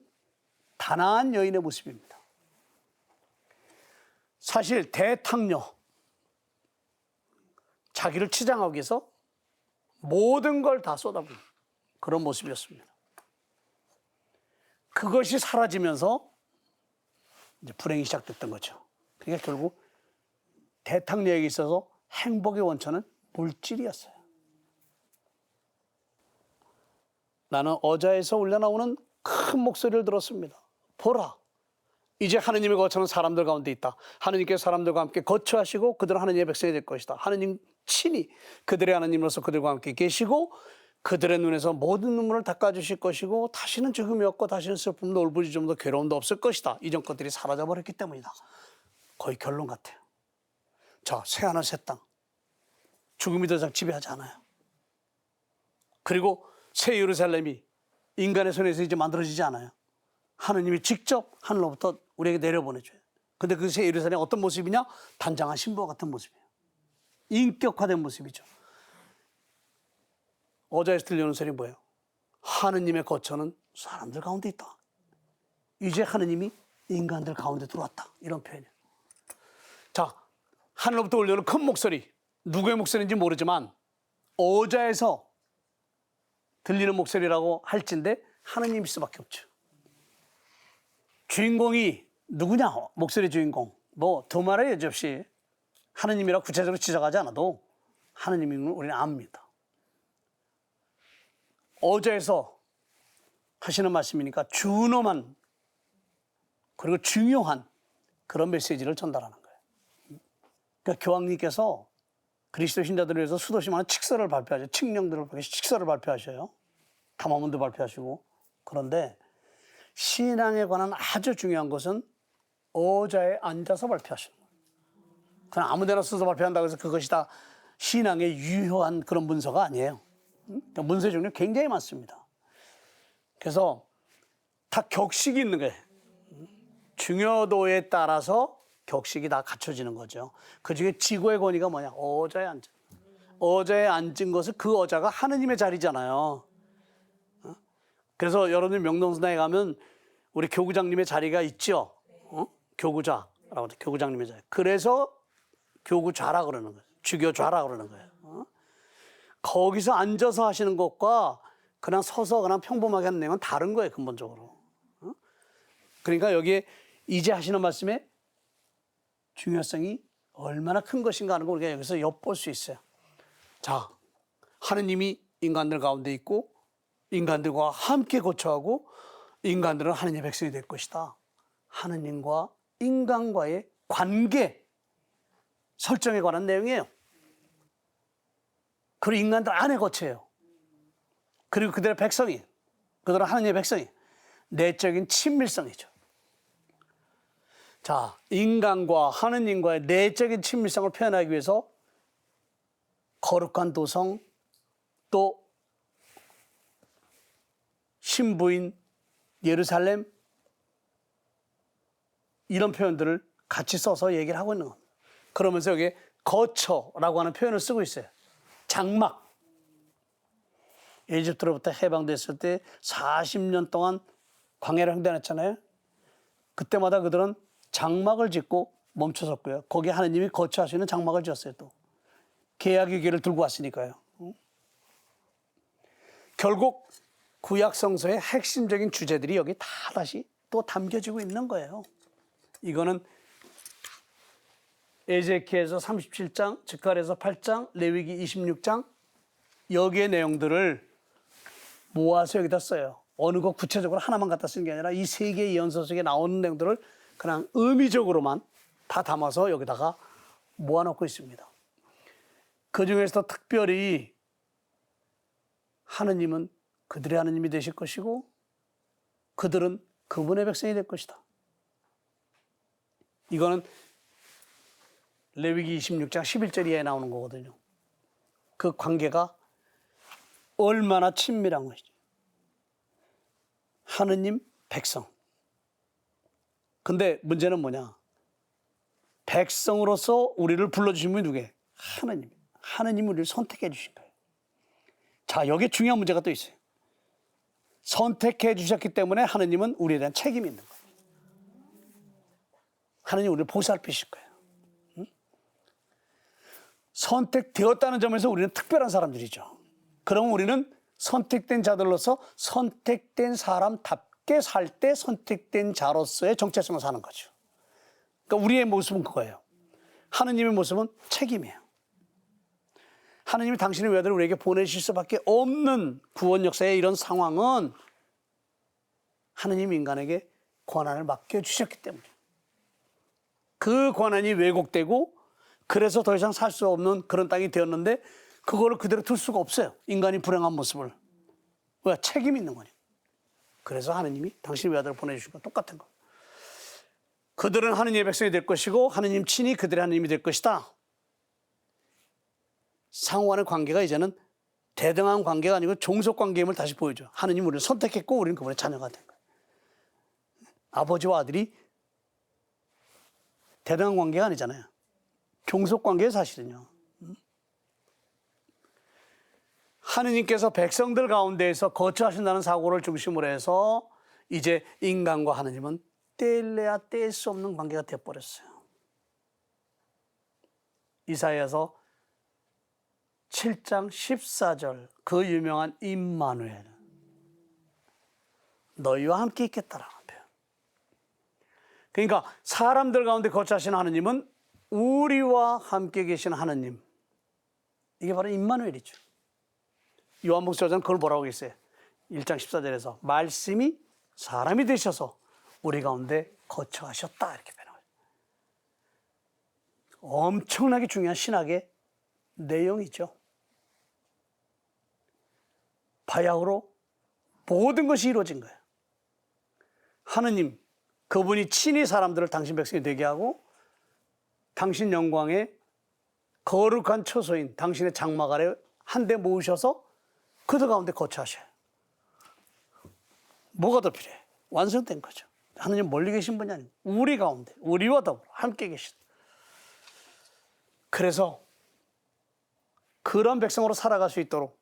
단아한 여인의 모습입니다. 사실 대탕녀, 자기를 치장하기 위해서 모든 걸 다 쏟아부은 그런 모습이었습니다. 그것이 사라지면서 이제 불행이 시작됐던 거죠. 그러니까 결국 대탕녀에게 있어서 행복의 원천은 물질이었어요. 나는 어자에서 울려나오는 큰 목소리를 들었습니다. 보라, 이제 하느님의 거처는 사람들 가운데 있다. 하느님께서 사람들과 함께 거처하시고 그들은 하느님의 백성이 될 것이다. 하느님 친히 그들의 하느님으로서 그들과 함께 계시고 그들의 눈에서 모든 눈물을 닦아주실 것이고 다시는 죽음이 없고 다시는 슬픔도 울부짖음도 괴로움도 없을 것이다. 이전 것들이 사라져버렸기 때문이다. 거의 결론 같아요. 자, 새하늘 새 땅, 죽음이 더 이상 지배하지 않아요. 그리고 새 예루살렘이 인간의 손에서 이제 만들어지지 않아요. 하느님이 직접 하늘로부터 우리에게 내려보내줘요. 근데 그 새 예루살렘이 어떤 모습이냐? 단장한 신부와 같은 모습이에요. 인격화된 모습이죠. 어자에서 들려오는 소리 뭐예요? 하느님의 거처는 사람들 가운데 있다. 이제 하느님이 인간들 가운데 들어왔다. 이런 표현이에요. 자, 하늘로부터 올려오는 큰 목소리, 누구의 목소리인지 모르지만 어자에서 들리는 목소리라고 할진데 하느님일 수밖에 없죠. 주인공이 누구냐? 목소리 주인공. 뭐 두말의 여지없이 하느님이라고 구체적으로 지적하지 않아도 하느님인 걸 우리는 압니다. 어제에서 하시는 말씀이니까 준엄한 그리고 중요한 그런 메시지를 전달하는 거예요. 그러니까 교황님께서 그리스도 신자들을 위해서 수도시 많은 칙서를 발표하죠. 칙령들을 칙서를 발표하셔요. 담화문도 발표하시고. 그런데 신앙에 관한 아주 중요한 것은 어자에 앉아서 발표하시는 거예요. 그냥 아무 데나 써서 발표한다고 해서 그것이 다 신앙에 유효한 그런 문서가 아니에요. 그러니까 문서의 종류 굉장히 많습니다. 그래서 다 격식이 있는 거예요. 중요도에 따라서 격식이 다 갖춰지는 거죠. 그중에 지고의 권위가 뭐냐? 어자에 앉은. 어자에 앉은 것은 그 어자가 하느님의 자리잖아요. 그래서 여러분들 명동순회에 가면 우리 교구장님의 자리가 있죠. 교구좌라고 하죠. 교구장님의 자리. 그래서 교구좌라 그러는 거예요. 주교좌라 그러는 거예요. 거기서 앉아서 하시는 것과 그냥 서서 그냥 평범하게 하는 내용은 다른 거예요, 근본적으로. 그러니까 여기에 이제 하시는 말씀의 중요성이 얼마나 큰 것인가 하는 걸 우리가 여기서 엿볼 수 있어요. 자, 하느님이 인간들 가운데 있고 인간들과 함께 거처하고 인간들은 하느님의 백성이 될 것이다. 하느님과 인간과의 관계 설정에 관한 내용이에요. 그리고 인간들 안에 거쳐요. 그리고 그들의 백성이, 그들은 하느님의 백성이. 내적인 친밀성이죠. 자, 인간과 하느님과의 내적인 친밀성을 표현하기 위해서 거룩한 도성, 또 신부인 예루살렘, 이런 표현들을 같이 써서 얘기를 하고 있는 겁니다. 그러면서 여기에 거처라고 하는 표현을 쓰고 있어요. 장막. 에집트로부터 해방됐을 때 40년 동안 광야를 횡단했잖아요. 그때마다 그들은 장막을 짓고 멈춰섰고요. 거기에 하느님이 거처할 수 있는 장막을 지었어요. 또 계약의 길을 들고 왔으니까요. 결국 구약 성서의 핵심적인 주제들이 여기 다 다시 또 담겨지고 있는 거예요. 이거는 에제키엘서 37장, 즉갈에서 8장, 레위기 26장, 여기의 내용들을 모아서 여기다 써요. 어느 것 구체적으로 하나만 갖다 쓴 게 아니라 이 세 개의 예언서 속에 나오는 내용들을 그냥 의미적으로만 다 담아서 여기다가 모아놓고 있습니다. 그 중에서도 특별히 하느님은 그들의 하느님이 되실 것이고 그들은 그분의 백성이 될 것이다. 이거는 레위기 26장 11절 이하에 나오는 거거든요. 그 관계가 얼마나 친밀한 것이죠. 하느님, 백성. 근데 문제는 뭐냐? 백성으로서 우리를 불러주신 분이 누구예요? 하느님. 하느님이 우리를 선택해 주신 거예요. 자, 여기에 중요한 문제가 또 있어요. 선택해 주셨기 때문에 하느님은 우리에 대한 책임이 있는 거예요. 하느님 우리를 보살피실 거예요. 응? 선택되었다는 점에서 우리는 특별한 사람들이죠. 그럼 우리는 선택된 자들로서 선택된 사람답게 살 때 선택된 자로서의 정체성을 사는 거죠. 그러니까 우리의 모습은 그거예요. 하느님의 모습은 책임이에요. 하느님이 당신의 외아들을 우리에게 보내실 수밖에 없는 구원 역사의 이런 상황은 하느님 인간에게 권한을 맡겨주셨기 때문에 그 권한이 왜곡되고 그래서 더 이상 살 수 없는 그런 땅이 되었는데 그거를 그대로 둘 수가 없어요. 인간이 불행한 모습을. 왜? 책임이 있는 거니. 그래서 하느님이 당신의 외아들을 보내주신 건 똑같은 거. 그들은 하느님의 백성이 될 것이고 하느님 친히 그들의 하느님이 될 것이다. 상호간의 관계가 이제는 대등한 관계가 아니고 종속 관계임을 다시 보여줘. 하느님 우리를 선택했고 우리는 그분의 자녀가 된 거예요. 아버지와 아들이 대등한 관계가 아니잖아요. 종속 관계예요, 사실은요. 하느님께서 백성들 가운데에서 거처하신다는 사고를 중심으로 해서 이제 인간과 하느님은 뗄래야 뗄 수 없는 관계가 되어버렸어요. 이사야서 7장 14절 그 유명한 임마누엘 너희와 함께 있겠다라는 표현. 그러니까 사람들 가운데 거처하신 하느님은 우리와 함께 계신 하느님. 이게 바로 임마누엘이죠. 요한복음 5장 그걸 뭐라고 했어요? 1장 14절에서 말씀이 사람이 되셔서 우리 가운데 거처하셨다 이렇게 표현합니다. 엄청나게 중요한 신학의 내용이죠. 바야흐로 모든 것이 이루어진 거예요. 하느님, 그분이 친히 사람들을 당신 백성이 되게 하고 당신 영광의 거룩한 처소인 당신의 장막 아래 한데 모으셔서 그들 가운데 거처하셔요. 뭐가 더 필요해? 완성된 거죠. 하느님 멀리 계신 분이 아니고 우리 가운데 우리와 더불어 함께 계신. 그래서 그런 백성으로 살아갈 수 있도록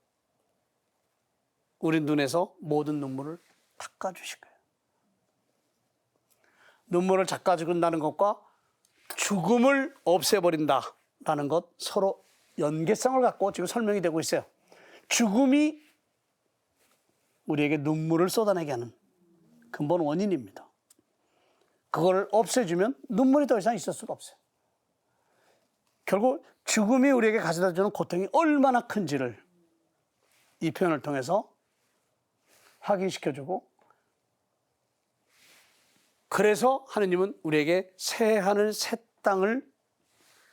우리 눈에서 모든 눈물을 닦아주실 거예요. 눈물을 닦아준다는 것과 죽음을 없애버린다라는 것 서로 연계성을 갖고 지금 설명이 되고 있어요. 죽음이 우리에게 눈물을 쏟아내게 하는 근본 원인입니다. 그걸 없애주면 눈물이 더 이상 있을 수가 없어요. 결국 죽음이 우리에게 가져다주는 고통이 얼마나 큰지를 이 표현을 통해서 확인시켜주고 그래서 하느님은 우리에게 새 하늘 새 땅을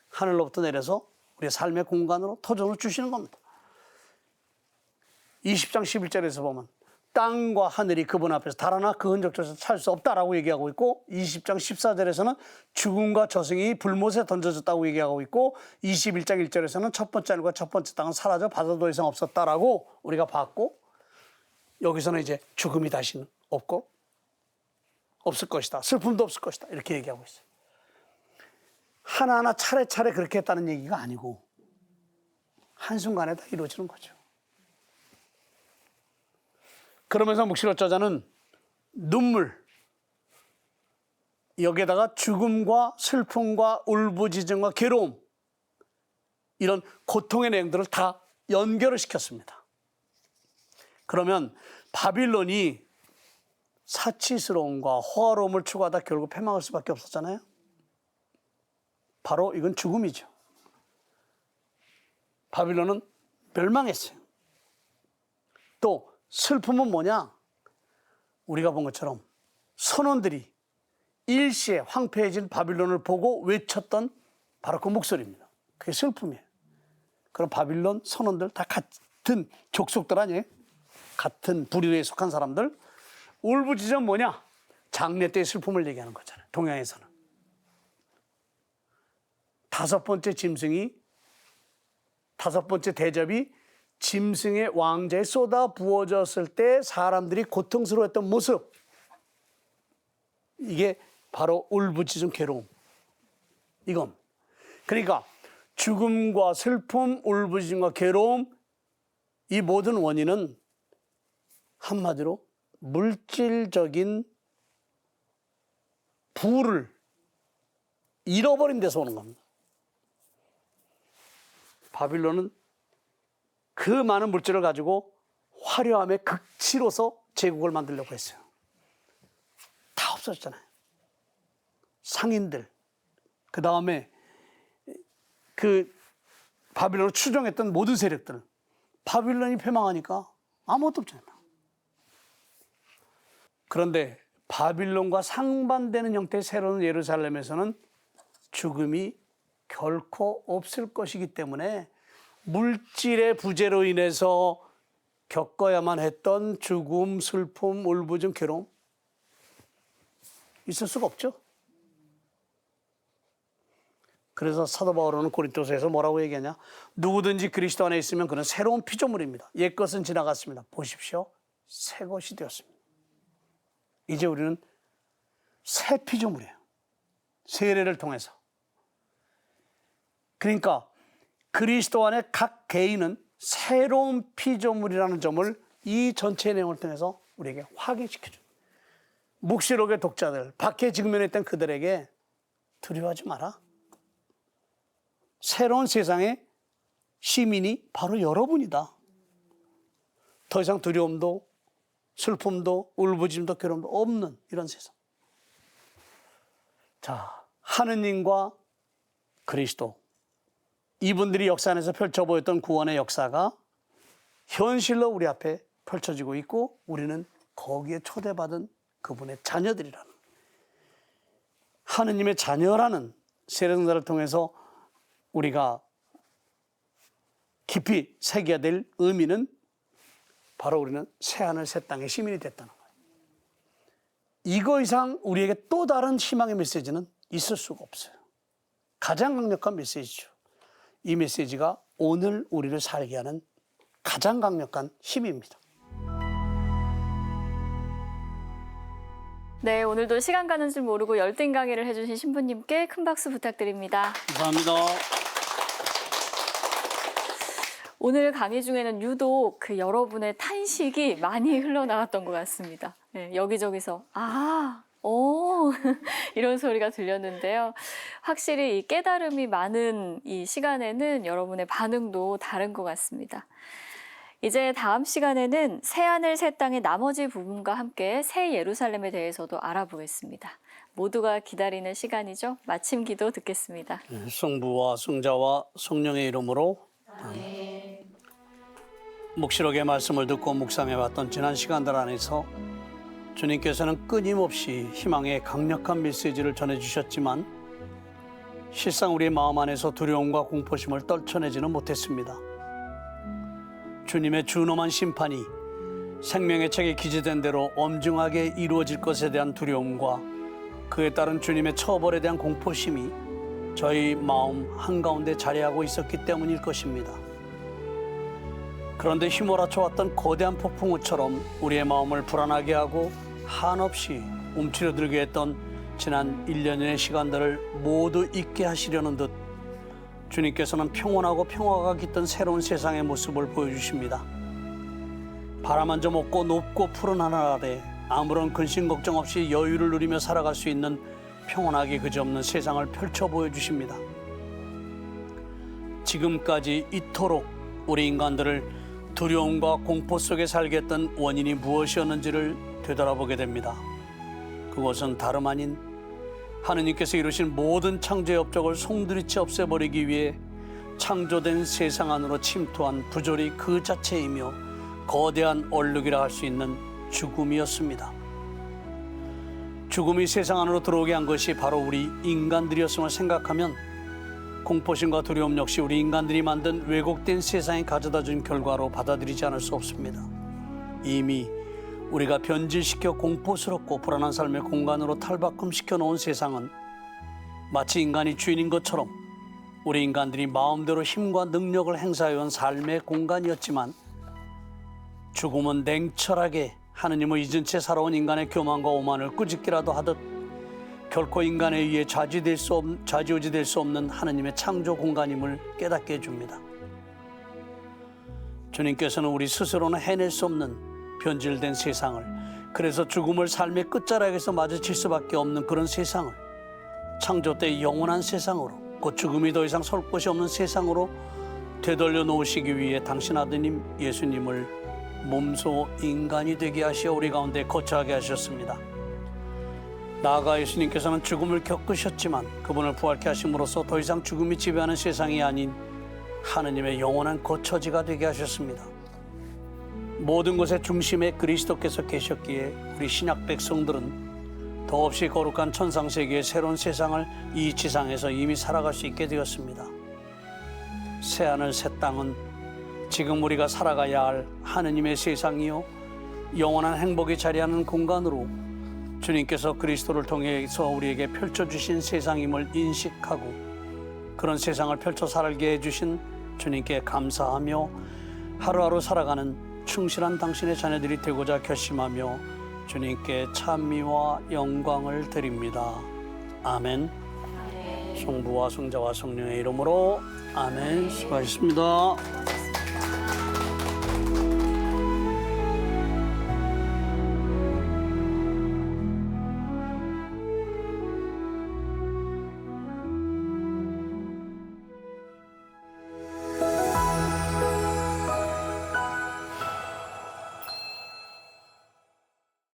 하늘로부터 내려서 우리의 삶의 공간으로 터전으로 주시는 겁니다. 20장 11절에서 보면 땅과 하늘이 그분 앞에서 달아나 그 흔적조차 찾을 수 없다라고 얘기하고 있고 20장 14절에서는 죽음과 저승이 불못에 던져졌다고 얘기하고 있고 21장 1절에서는 첫 번째 하늘과 첫 번째 땅은 사라져 바다도 더 이상 없었다라고 우리가 봤고 여기서는 이제 죽음이 다시는 없고 없을 것이다. 슬픔도 없을 것이다. 이렇게 얘기하고 있어요. 하나하나 차례차례 그렇게 했다는 얘기가 아니고 한순간에 다 이루어지는 거죠. 그러면서 묵시록 저자는 눈물, 여기에다가 죽음과 슬픔과 울부짖음과 괴로움, 이런 고통의 내용들을 다 연결을 시켰습니다. 그러면 바빌론이 사치스러움과 호화로움을 추구하다 결국 패망할 수밖에 없었잖아요. 바로 이건 죽음이죠. 바빌론은 멸망했어요. 또 슬픔은 뭐냐? 우리가 본 것처럼 선원들이 일시에 황폐해진 바빌론을 보고 외쳤던 바로 그 목소리입니다. 그게 슬픔이에요. 그럼 바빌론 선원들 다 같은 족속들 아니에요? 같은 부류에 속한 사람들. 울부짖음 뭐냐? 장례 때의 슬픔을 얘기하는 거잖아요. 동양에서는. 다섯 번째 대접이 짐승의 왕자에 쏟아 부어졌을 때 사람들이 고통스러워했던 모습. 이게 바로 울부짖음 괴로움. 이건. 그러니까 죽음과 슬픔, 울부짖음과 괴로움, 이 모든 원인은 한마디로 물질적인 부를 잃어버린 데서 오는 겁니다. 바빌론은 그 많은 물질을 가지고 화려함의 극치로서 제국을 만들려고 했어요. 다 없어졌잖아요. 상인들, 그 다음에 그 바빌론을 추종했던 모든 세력들, 바빌론이 패망하니까 아무것도 없잖아요. 그런데 바빌론과 상반되는 형태의 새로운 예루살렘에서는 죽음이 결코 없을 것이기 때문에 물질의 부재로 인해서 겪어야만 했던 죽음, 슬픔, 울부짖음, 괴로움 있을 수가 없죠. 그래서 사도 바울은 고린도서에서 뭐라고 얘기하냐? 누구든지 그리스도 안에 있으면 그는 새로운 피조물입니다. 옛것은 지나갔습니다. 보십시오. 새 것이 되었습니다. 이제 우리는 새 피조물이에요. 세례를 통해서. 그러니까 그리스도 안에 각 개인은 새로운 피조물이라는 점을 이 전체 내용을 통해서 우리에게 확인시켜줍니다. 묵시록의 독자들, 박해 직면에 있던 그들에게 두려워하지 마라. 새로운 세상의 시민이 바로 여러분이다. 더 이상 두려움도 슬픔도 울부짖음도 괴로움도 없는 이런 세상. 자, 하느님과 그리스도, 이분들이 역사 안에서 펼쳐 보였던 구원의 역사가 현실로 우리 앞에 펼쳐지고 있고 우리는 거기에 초대받은 그분의 자녀들이라는, 하느님의 자녀라는 세례성사를 통해서 우리가 깊이 새겨야 될 의미는 바로 우리는 새하늘 새 땅의 시민이 됐다는 거예요. 이거 이상 우리에게 또 다른 희망의 메시지는 있을 수가 없어요. 가장 강력한 메시지죠. 이 메시지가 오늘 우리를 살게 하는 가장 강력한 힘입니다. 네, 오늘도 시간 가는 줄 모르고 열띤 강의를 해주신 신부님께 큰 박수 부탁드립니다. 감사합니다. 오늘 강의 중에는 유독 그 여러분의 탄식이 많이 흘러나왔던 것 같습니다. 네, 여기저기서 이런 소리가 들렸는데요. 확실히 이 깨달음이 많은 이 시간에는 여러분의 반응도 다른 것 같습니다. 이제 다음 시간에는 새하늘 새 땅의 나머지 부분과 함께 새 예루살렘에 대해서도 알아보겠습니다. 모두가 기다리는 시간이죠. 마침 기도 듣겠습니다. 성부와 성자와 성령의 이름으로 아멘. 묵시록의 말씀을 듣고 묵상해왔던 지난 시간들 안에서 주님께서는 끊임없이 희망의 강력한 메시지를 전해주셨지만 실상 우리의 마음 안에서 두려움과 공포심을 떨쳐내지는 못했습니다. 주님의 준엄한 심판이 생명의 책에 기재된 대로 엄중하게 이루어질 것에 대한 두려움과 그에 따른 주님의 처벌에 대한 공포심이 저희 마음 한가운데 자리하고 있었기 때문일 것입니다. 그런데 휘몰아쳐왔던 거대한 폭풍우처럼 우리의 마음을 불안하게 하고 한없이 움츠러들게 했던 지난 1년의 시간들을 모두 잊게 하시려는 듯 주님께서는 평온하고 평화가 깃든 새로운 세상의 모습을 보여주십니다. 바람 한 점 없고 높고 푸른 하늘 아래 아무런 근심 걱정 없이 여유를 누리며 살아갈 수 있는 평온하기 그지없는 세상을 펼쳐 보여주십니다. 지금까지 이토록 우리 인간들을 두려움과 공포 속에 살게 했던 원인이 무엇이었는지를 되돌아보게 됩니다. 그것은 다름 아닌 하느님께서 이루신 모든 창조의 업적을 송두리째 없애버리기 위해 창조된 세상 안으로 침투한 부조리 그 자체이며 거대한 얼룩이라 할 수 있는 죽음이었습니다. 죽음이 세상 안으로 들어오게 한 것이 바로 우리 인간들이었음을 생각하면 공포심과 두려움 역시 우리 인간들이 만든 왜곡된 세상에 가져다 준 결과로 받아들이지 않을 수 없습니다. 이미 우리가 변질시켜 공포스럽고 불안한 삶의 공간으로 탈바꿈시켜 놓은 세상은 마치 인간이 주인인 것처럼 우리 인간들이 마음대로 힘과 능력을 행사해온 삶의 공간이었지만 죽음은 냉철하게 하느님을 잊은 채 살아온 인간의 교만과 오만을 꾸짖기라도 하듯 결코 인간에 의해 좌지우지될 수 없는 하느님의 창조 공간임을 깨닫게 해줍니다. 주님께서는 우리 스스로는 해낼 수 없는 변질된 세상을, 그래서 죽음을 삶의 끝자락에서 마주칠 수밖에 없는 그런 세상을 창조 때의 영원한 세상으로, 곧 죽음이 더 이상 설 곳이 없는 세상으로 되돌려 놓으시기 위해 당신 아드님 예수님을 몸소 인간이 되게 하시어 우리 가운데 거처하게 하셨습니다. 나아가 예수님께서는 죽음을 겪으셨지만 그분을 부활케 하심으로써 더 이상 죽음이 지배하는 세상이 아닌 하느님의 영원한 거처지가 되게 하셨습니다. 모든 것의 중심에 그리스도께서 계셨기에 우리 신약 백성들은 더없이 거룩한 천상세계의 새로운 세상을 이 지상에서 이미 살아갈 수 있게 되었습니다. 새하늘 새 땅은 지금 우리가 살아가야 할 하느님의 세상이요 영원한 행복이 자리하는 공간으로 주님께서 그리스도를 통해서 우리에게 펼쳐주신 세상임을 인식하고 그런 세상을 펼쳐 살게 해주신 주님께 감사하며 하루하루 살아가는 충실한 당신의 자녀들이 되고자 결심하며 주님께 찬미와 영광을 드립니다. 아멘. 성부와 성자와 성령의 이름으로 아멘. 수고하셨습니다.